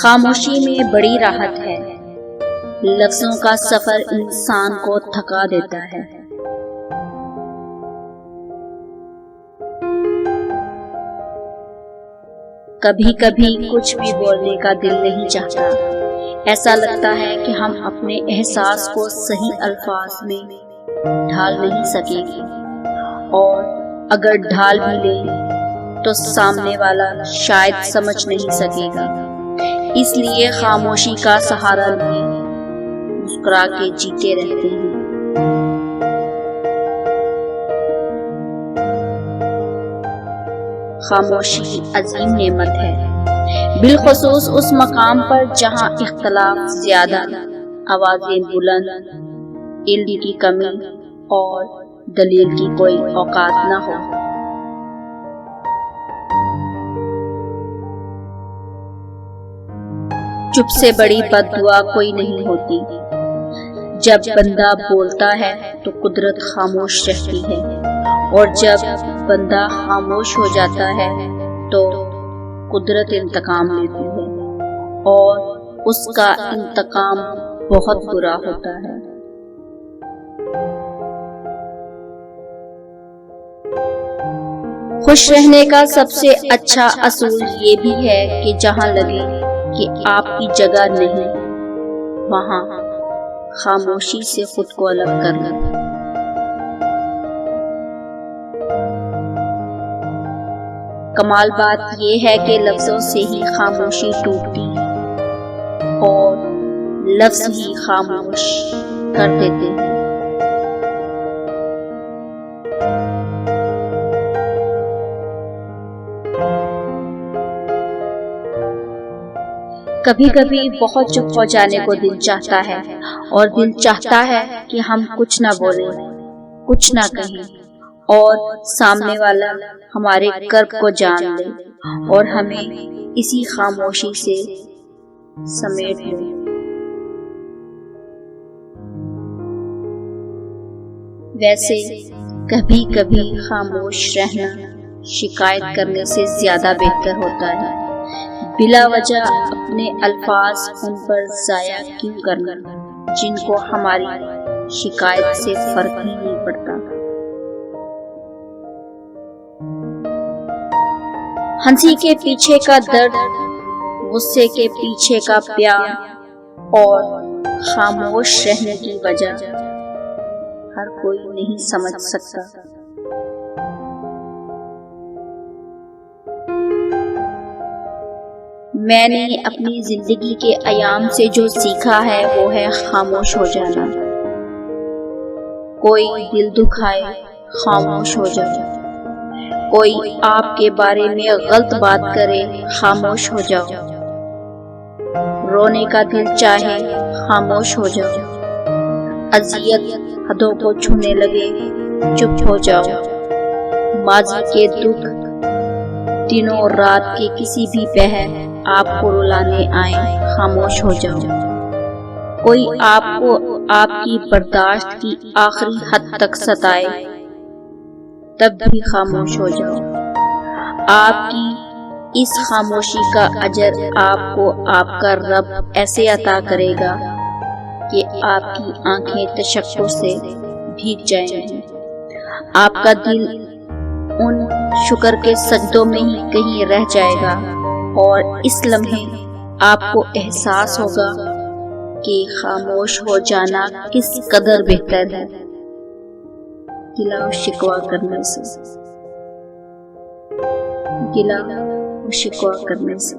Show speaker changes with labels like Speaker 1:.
Speaker 1: خاموشی میں بڑی راحت ہے، لفظوں کا سفر انسان کو تھکا دیتا ہے۔ کبھی کبھی کچھ بھی بولنے کا دل نہیں چاہتا، ایسا لگتا ہے کہ ہم اپنے احساس کو صحیح الفاظ میں ڈھال نہیں سکیں گے، اور اگر ڈھال بھی لیں تو سامنے والا شاید سمجھ نہیں سکے گا۔ اس لیے خاموشی کا سہارا لیے مسکرا کے جیتے رہتے ہیں۔ خاموشی عظیم نعمت ہے، بالخصوص اس مقام پر جہاں اختلاف زیادہ، آوازیں بلند، علم کی کمی اور دلیل کی کوئی اوقات نہ ہو۔ چپ سے بڑی بد دعا کوئی نہیں ہوتی۔ جب بندہ بولتا ہے تو قدرت خاموش رہتی ہے، اور جب بندہ خاموش ہو جاتا ہے تو قدرت انتقام لیتی ہے، اور اس کا انتقام بہت برا ہوتا ہے۔ خوش رہنے کا سب سے اچھا اصول یہ بھی ہے کہ جہاں لگے کہ آپ کی جگہ نہیں، وہاں خاموشی سے خود کو الگ کر لیں۔ کمال بات یہ ہے کہ لفظوں سے ہی خاموشی ٹوٹتی ہے، اور لفظ ہی خاموش کر دیتے ہیں۔ کبھی کبھی بہت چپ ہو جانے کو دل چاہتا ہے، اور دل چاہتا ہے کہ ہم کچھ نہ بولیں، کچھ نہ کہیں، اور سامنے والا ہمارے کرب کو جان لے اور ہمیں اسی خاموشی سے سمیٹ لے۔ ویسے کبھی کبھی خاموش رہنا شکایت کرنے سے زیادہ بہتر ہوتا ہے۔ بلا وجہ اپنے الفاظ ان پر ضائع کیوں کرنا جن کو ہماری شکایت سے فرق ہی نہیں پڑتا۔ ہنسی کے پیچھے کا درد، غصے کے پیچھے کا پیار، اور خاموش رہنے کی وجہ ہر کوئی نہیں سمجھ سکتا۔ میں نے اپنی زندگی کے ایام سے جو سیکھا ہے وہ ہے خاموش ہو جانا۔ کوئی دل دکھائے خاموش ہو جاؤ، کوئی آپ کے بارے میں غلط بات کرے خاموش ہو جاؤ، رونے کا دل چاہے خاموش ہو جاؤ، اذیت حدوں کو چھونے لگے چپ ہو جاؤ، ماضی کے دکھ دنوں رات کے کسی بھی پہر آپ کو رلانے آئیں خاموش ہو جاؤ، کوئی آپ کو آپ کی برداشت کی آخری حد تک ستائے تب بھی خاموش ہو جاؤ۔ آپ کی اس خاموشی کا اجر آپ کو آپ کا رب ایسے عطا کرے گا کہ آپ کی آنکھیں تشکر سے بھیگ جائیں گی، آپ کا دل ان شکر کے سجدوں میں ہی کہیں رہ جائے گا، اور اس لمحے آپ کو احساس ہوگا کہ خاموش ہو جانا کس قدر بہتر ہے گلہ و شکوہ کرنے سے۔ گلہ و شکوہ کرنے سے۔